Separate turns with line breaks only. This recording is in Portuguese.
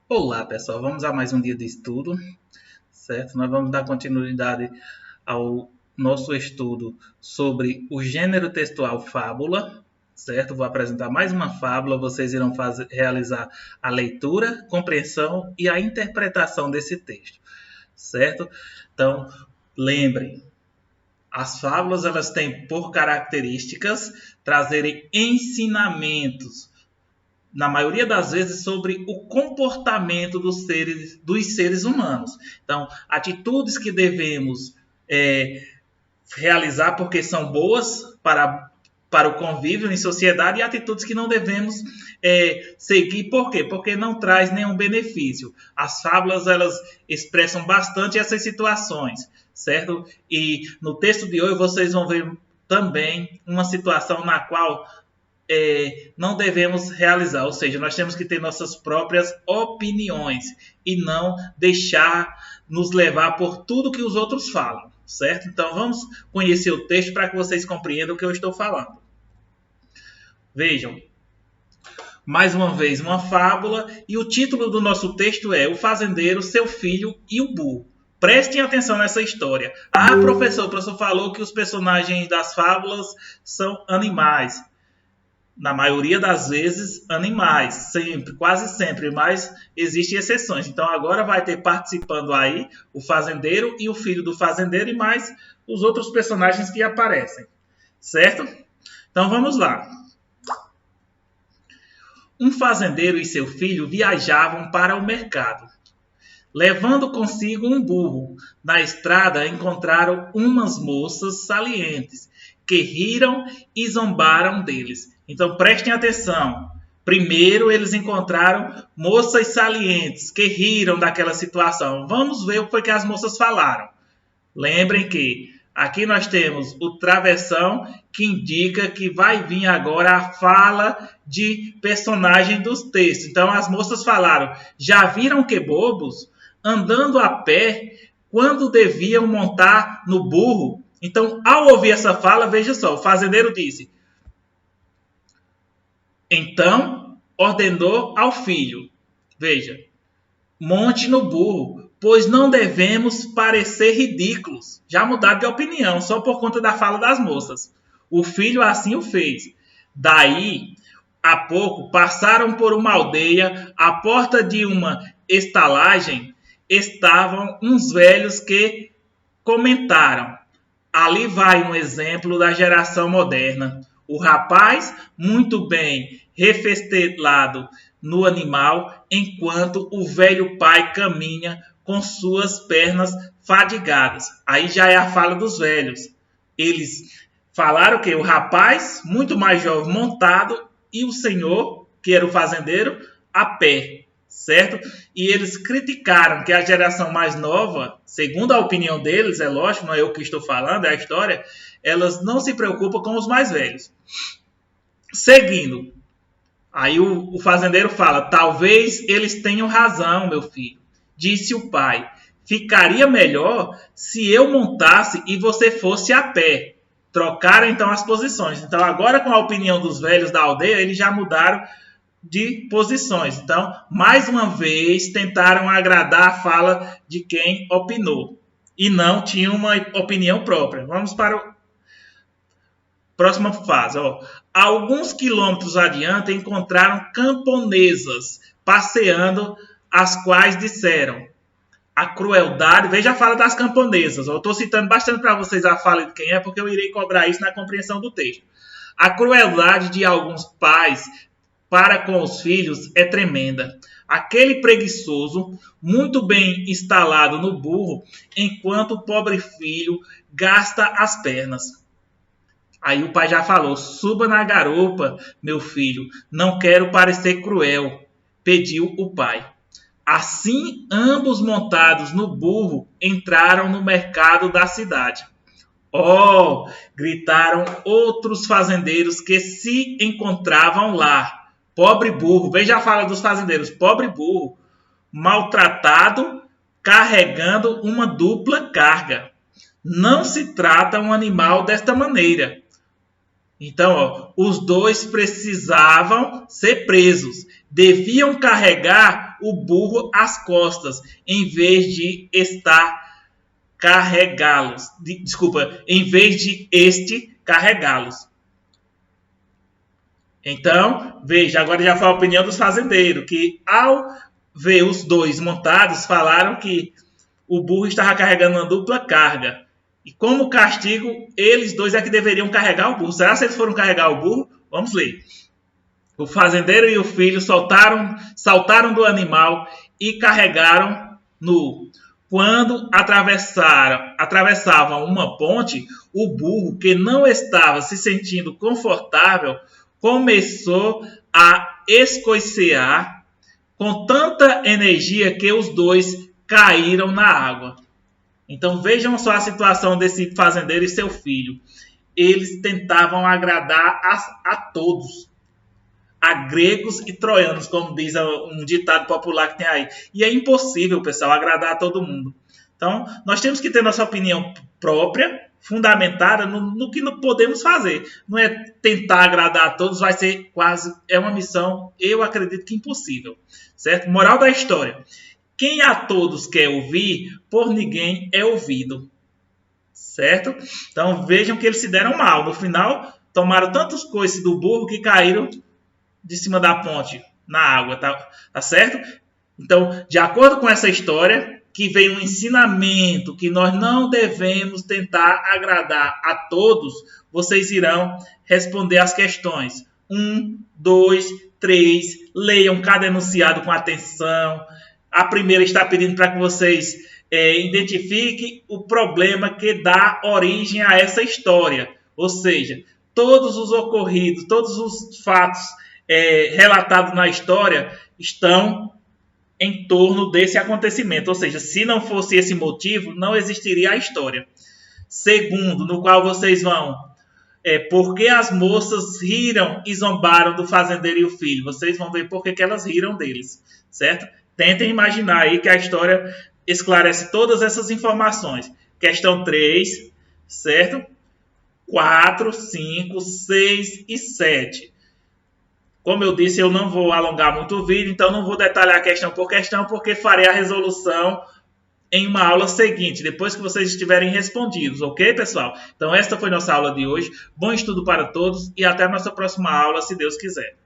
Olá, pessoal. Vamos a mais um dia de estudo, certo? Nós vamos dar continuidade ao nosso estudo sobre o gênero textual fábula, certo? Vou apresentar mais uma fábula. Vocês irão realizar a leitura, compreensão e a interpretação desse texto, certo? Então, lembrem, as fábulas elas têm por características trazerem ensinamentos na maioria das vezes, sobre o comportamento dos seres humanos. Então, atitudes que devemos realizar porque são boas para o convívio em sociedade e atitudes que não devemos seguir. Por quê? Porque não traz nenhum benefício. As fábulas, elas expressam bastante essas situações, certo? E no texto de hoje vocês vão ver também uma situação na qual não devemos realizar, ou seja, nós temos que ter nossas próprias opiniões e não deixar nos levar por tudo que os outros falam, certo? Então vamos conhecer o texto para que vocês compreendam o que eu estou falando. Vejam, mais uma vez uma fábula e o título do nosso texto é O Fazendeiro, Seu Filho e o Burro. Prestem atenção nessa história. O professor falou que os personagens das fábulas são animais. Na maioria das vezes, animais, sempre, quase sempre, mas existem exceções. Então agora vai ter participando aí o fazendeiro e o filho do fazendeiro e mais os outros personagens que aparecem, certo? Então vamos lá. Um fazendeiro e seu filho viajavam para o mercado, levando consigo um burro. Na estrada encontraram umas moças salientes, que riram e zombaram deles. Então prestem atenção. Primeiro eles encontraram moças salientes, que riram daquela situação. Vamos ver o que foi que as moças falaram. Lembrem que aqui nós temos o travessão, que indica que vai vir agora a fala de personagem dos textos. Então as moças falaram: já viram que bobos? Andando a pé, quando deviam montar no burro. Então, ao ouvir essa fala, veja só, o fazendeiro disse: então ordenou ao filho, veja, monte no burro, pois não devemos parecer ridículos. Já mudaram de opinião, só por conta da fala das moças. O filho assim o fez. Daí, a pouco, passaram por uma aldeia, à porta de uma estalagem, estavam uns velhos que comentaram: ali vai um exemplo da geração moderna. O rapaz, muito bem refestelado no animal, enquanto o velho pai caminha com suas pernas fadigadas. Aí já é a fala dos velhos. Eles falaram que o rapaz, muito mais jovem, montado, e o senhor, que era o fazendeiro, a pé, certo? E eles criticaram que a geração mais nova, segundo a opinião deles, é lógico, não é eu que estou falando, é a história, elas não se preocupam com os mais velhos. Seguindo, aí o fazendeiro fala: talvez eles tenham razão, meu filho. Disse o pai: ficaria melhor se eu montasse e você fosse a pé. Trocaram então as posições. Então agora, com a opinião dos velhos da aldeia, eles já mudaram de posições. Então, mais uma vez, tentaram agradar a fala de quem opinou e não tinha uma opinião própria. Vamos para a próxima fase. Alguns quilômetros adiante encontraram camponesas passeando, as quais disseram: a crueldade. Veja a fala das camponesas. Eu estou citando bastante para vocês a fala de quem é, porque eu irei cobrar isso na compreensão do texto. A crueldade de alguns pais para com os filhos é tremenda. Aquele preguiçoso, muito bem instalado no burro, enquanto o pobre filho gasta as pernas. Aí o pai já falou: suba na garupa, meu filho, não quero parecer cruel, pediu o pai. Assim, ambos montados no burro entraram no mercado da cidade. Oh! Gritaram outros fazendeiros que se encontravam lá. Pobre burro, veja a fala dos fazendeiros: pobre burro, maltratado, carregando uma dupla carga. Não se trata um animal desta maneira. Então, os dois precisavam ser presos. Deviam carregar o burro às costas, em vez de carregá-los. Desculpa, em vez de este carregá-los. Então, veja, agora já foi a opinião dos fazendeiros, que ao ver os dois montados, falaram que o burro estava carregando uma dupla carga. E como castigo, eles dois é que deveriam carregar o burro. Será que eles foram carregar o burro? Vamos ler. O fazendeiro e o filho saltaram do animal e carregaram-no. Quando atravessavam uma ponte, o burro, que não estava se sentindo confortável, começou a escoicear com tanta energia que os dois caíram na água. Então vejam só a situação desse fazendeiro e seu filho. Eles tentavam agradar a todos, a gregos e troianos, como diz um ditado popular que tem aí. E é impossível, pessoal, agradar a todo mundo. Então, nós temos que ter nossa opinião própria, fundamentada no que não podemos fazer. Não é tentar agradar a todos, vai ser é uma missão, eu acredito que impossível. Certo? Moral da história. Quem a todos quer ouvir, por ninguém é ouvido. Certo? Então, vejam que eles se deram mal. No final, tomaram tantos coices do burro que caíram de cima da ponte, na água, tá certo? Então, de acordo com essa história, que vem um ensinamento que nós não devemos tentar agradar a todos, vocês irão responder as questões 1, 2, 3, leiam cada enunciado com atenção. A primeira está pedindo para que vocês identifiquem o problema que dá origem a essa história, ou seja, todos os ocorridos, todos os fatos relatados na história estão em torno desse acontecimento. Ou seja, se não fosse esse motivo, não existiria a história. Segundo, no qual vocês vão por que as moças riram e zombaram do fazendeiro e o filho. Vocês vão ver por que elas riram deles, certo? Tentem imaginar aí que a história esclarece todas essas informações. Questão 3, certo? 4, 5, 6 e 7. Como eu disse, eu não vou alongar muito o vídeo, então não vou detalhar questão por questão, porque farei a resolução em uma aula seguinte, depois que vocês estiverem respondidos, ok, pessoal? Então esta foi nossa aula de hoje. Bom estudo para todos e até a nossa próxima aula, se Deus quiser.